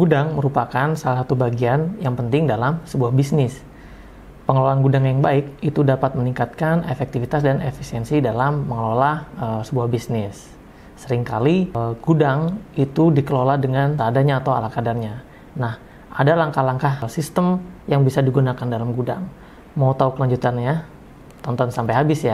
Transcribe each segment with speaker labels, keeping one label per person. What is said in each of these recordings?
Speaker 1: Gudang merupakan salah satu bagian yang penting dalam sebuah bisnis. Pengelolaan gudang yang baik itu dapat meningkatkan efektivitas dan efisiensi dalam mengelola sebuah bisnis. Seringkali gudang itu dikelola dengan seadanya atau ala kadarnya. Nah, ada langkah-langkah sistem yang bisa digunakan dalam gudang. Mau tahu kelanjutannya? Tonton sampai habis ya.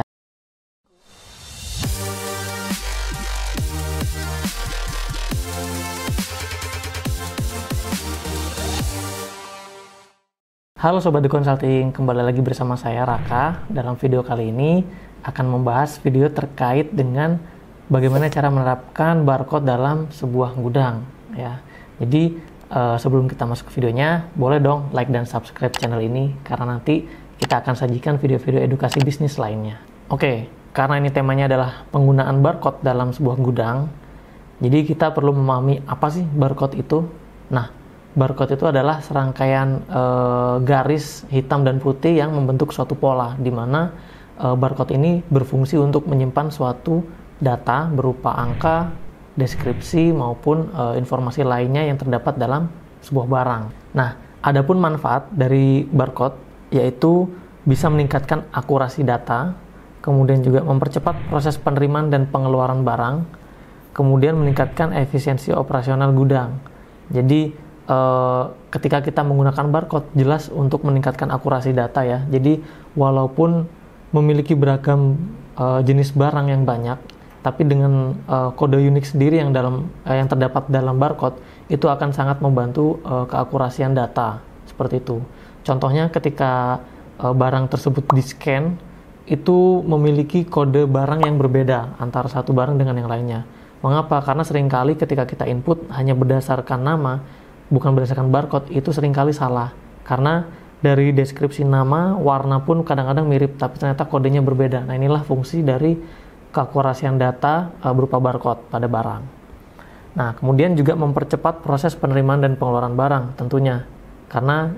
Speaker 1: Halo Sobat The Consulting, kembali lagi bersama saya Raka. Dalam video kali ini akan membahas video terkait dengan bagaimana cara menerapkan barcode dalam sebuah gudang ya. Jadi sebelum kita masuk ke videonya, boleh dong like dan subscribe channel ini karena nanti kita akan sajikan video-video edukasi bisnis lainnya. Oke, karena ini temanya adalah penggunaan barcode dalam sebuah gudang, jadi kita perlu memahami apa sih barcode itu. Nah, barcode itu adalah serangkaian garis hitam dan putih yang membentuk suatu pola, di mana barcode ini berfungsi untuk menyimpan suatu data berupa angka, deskripsi, maupun informasi lainnya yang terdapat dalam sebuah barang. Nah, adapun manfaat dari barcode yaitu bisa meningkatkan akurasi data, kemudian juga mempercepat proses penerimaan dan pengeluaran barang, kemudian meningkatkan efisiensi operasional gudang. Jadi ketika kita menggunakan barcode, jelas untuk meningkatkan akurasi data ya. Jadi walaupun memiliki beragam jenis barang yang banyak, tapi dengan kode unik sendiri yang terdapat dalam barcode itu akan sangat membantu keakurasian data seperti itu. Contohnya ketika barang tersebut di-scan, itu memiliki kode barang yang berbeda antara satu barang dengan yang lainnya. Mengapa? Karena seringkali ketika kita input hanya berdasarkan nama, bukan berdasarkan barcode, itu seringkali salah. Karena dari deskripsi nama, warna pun kadang-kadang mirip, tapi ternyata kodenya berbeda. Nah, inilah fungsi dari keakurasian data berupa barcode pada barang. Nah, kemudian juga mempercepat proses penerimaan dan pengeluaran barang tentunya. Karena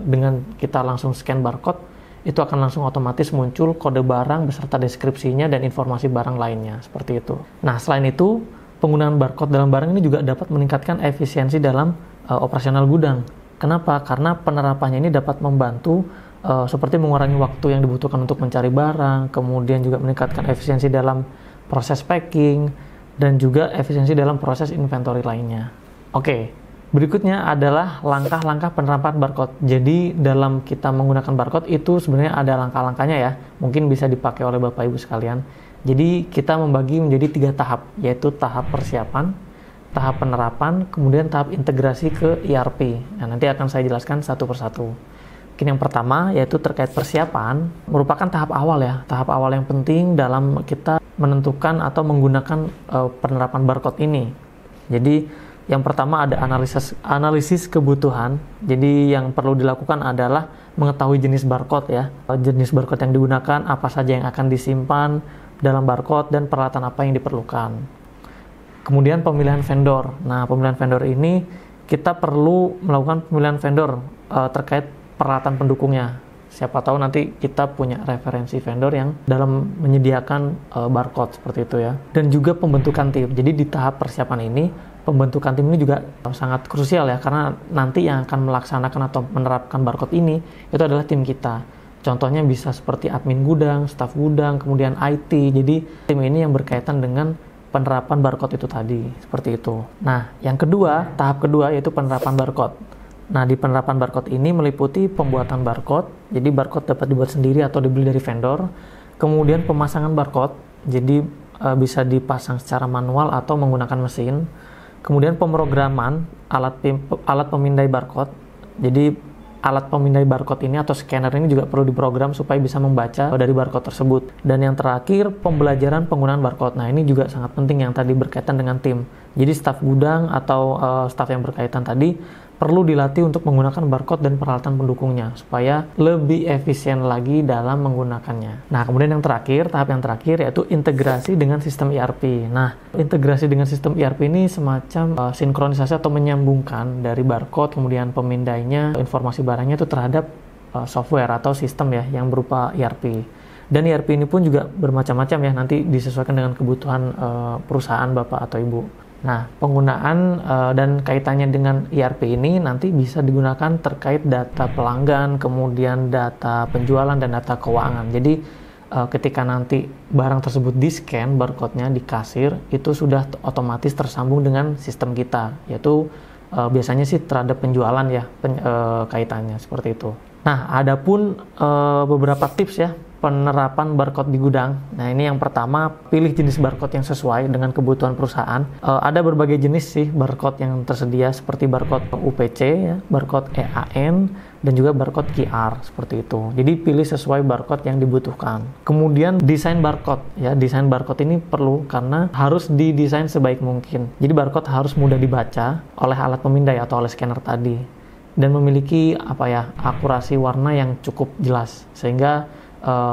Speaker 1: dengan kita langsung scan barcode, itu akan langsung otomatis muncul kode barang beserta deskripsinya dan informasi barang lainnya, seperti itu. Nah, selain itu, penggunaan barcode dalam barang ini juga dapat meningkatkan efisiensi dalam operasional gudang. Kenapa? Karena penerapannya ini dapat membantu seperti mengurangi waktu yang dibutuhkan untuk mencari barang, kemudian juga meningkatkan efisiensi dalam proses packing, dan juga efisiensi dalam proses inventory lainnya. Oke, berikutnya adalah langkah-langkah penerapan barcode. Jadi dalam kita menggunakan barcode itu sebenarnya ada langkah-langkahnya ya, mungkin bisa dipakai oleh Bapak Ibu sekalian. Jadi kita membagi menjadi 3 tahap, yaitu tahap persiapan, tahap penerapan, kemudian tahap integrasi ke ERP. Nah, nanti akan saya jelaskan satu persatu. Mungkin yang pertama yaitu terkait persiapan, merupakan tahap awal ya, tahap awal yang penting dalam kita menentukan atau menggunakan penerapan barcode ini. Jadi yang pertama ada analisis kebutuhan. Jadi yang perlu dilakukan adalah mengetahui jenis barcode ya, jenis barcode yang digunakan, apa saja yang akan disimpan dalam barcode, dan peralatan apa yang diperlukan. Kemudian pemilihan vendor. Nah, pemilihan vendor ini kita perlu melakukan pemilihan vendor terkait peralatan pendukungnya. Siapa tahu nanti kita punya referensi vendor yang dalam menyediakan barcode seperti itu ya. Dan juga pembentukan tim. Jadi di tahap persiapan ini, pembentukan tim ini juga sangat krusial ya, karena nanti yang akan melaksanakan atau menerapkan barcode ini itu adalah tim kita. Contohnya bisa seperti admin gudang, staf gudang, kemudian IT. Jadi tim ini yang berkaitan dengan penerapan barcode itu tadi, seperti itu. Nah, yang kedua, tahap kedua yaitu penerapan barcode. Nah, di penerapan barcode ini meliputi pembuatan barcode, jadi barcode dapat dibuat sendiri atau dibeli dari vendor. Kemudian pemasangan barcode, jadi bisa dipasang secara manual atau menggunakan mesin. Kemudian pemrograman alat pemindai barcode, jadi alat pemindai barcode ini atau scanner ini juga perlu diprogram supaya bisa membaca dari barcode tersebut. Dan yang terakhir, pembelajaran penggunaan barcode. Nah, ini juga sangat penting yang tadi berkaitan dengan tim. Jadi staf gudang atau staf yang berkaitan tadi perlu dilatih untuk menggunakan barcode dan peralatan pendukungnya supaya lebih efisien lagi dalam menggunakannya. Nah, kemudian yang terakhir, tahap yang terakhir yaitu integrasi dengan sistem ERP. Nah, integrasi dengan sistem ERP ini semacam sinkronisasi atau menyambungkan dari barcode, kemudian pemindainya, informasi barangnya itu terhadap software atau sistem ya yang berupa ERP. Dan ERP ini pun juga bermacam-macam ya, nanti disesuaikan dengan kebutuhan perusahaan Bapak atau Ibu. Nah, penggunaan dan kaitannya dengan ERP ini nanti bisa digunakan terkait data pelanggan, kemudian data penjualan, dan data keuangan. Jadi, ketika nanti barang tersebut di-scan barcode-nya di kasir, itu sudah otomatis tersambung dengan sistem kita, yaitu biasanya sih terhadap penjualan ya, kaitannya seperti itu. Nah, adapun beberapa tips ya penerapan barcode di gudang. Nah, ini yang pertama, pilih jenis barcode yang sesuai dengan kebutuhan perusahaan. Ada berbagai jenis sih barcode yang tersedia, seperti barcode UPC, ya, barcode EAN, dan juga barcode QR, seperti itu. Jadi pilih sesuai barcode yang dibutuhkan. Kemudian desain barcode, ya, desain barcode ini perlu karena harus didesain sebaik mungkin. Jadi barcode harus mudah dibaca oleh alat pemindai atau oleh scanner tadi, dan memiliki akurasi warna yang cukup jelas, sehingga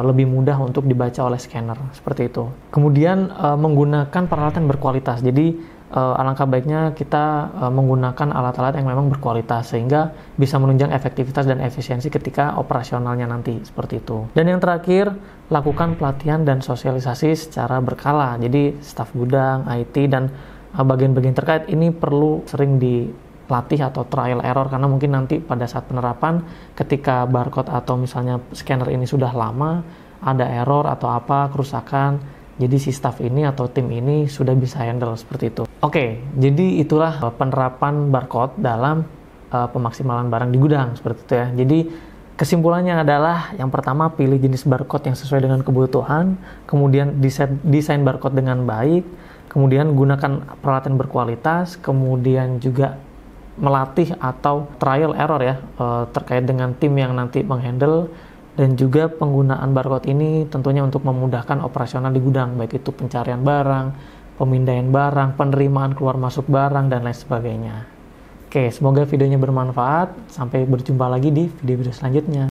Speaker 1: lebih mudah untuk dibaca oleh scanner, seperti itu. Kemudian menggunakan peralatan berkualitas. Jadi alangkah baiknya kita menggunakan alat-alat yang memang berkualitas, sehingga bisa menunjang efektivitas dan efisiensi ketika operasionalnya nanti, seperti itu. Dan yang terakhir, lakukan pelatihan dan sosialisasi secara berkala. Jadi staf gudang, IT, dan bagian-bagian terkait ini perlu sering dilatih atau trial error, karena mungkin nanti pada saat penerapan ketika barcode atau misalnya scanner ini sudah lama, ada error atau apa, kerusakan, jadi si staff ini atau tim ini sudah bisa handle seperti itu. Oke, jadi itulah penerapan barcode dalam pemaksimalan barang di gudang, seperti itu ya. Jadi kesimpulannya adalah, yang pertama, pilih jenis barcode yang sesuai dengan kebutuhan, kemudian desain barcode dengan baik, kemudian gunakan peralatan berkualitas, kemudian juga melatih atau trial error ya terkait dengan tim yang nanti menghandle, dan juga penggunaan barcode ini tentunya untuk memudahkan operasional di gudang, baik itu pencarian barang, pemindaian barang, penerimaan keluar masuk barang, dan lain sebagainya. Oke, semoga videonya bermanfaat. Sampai berjumpa lagi di video-video selanjutnya.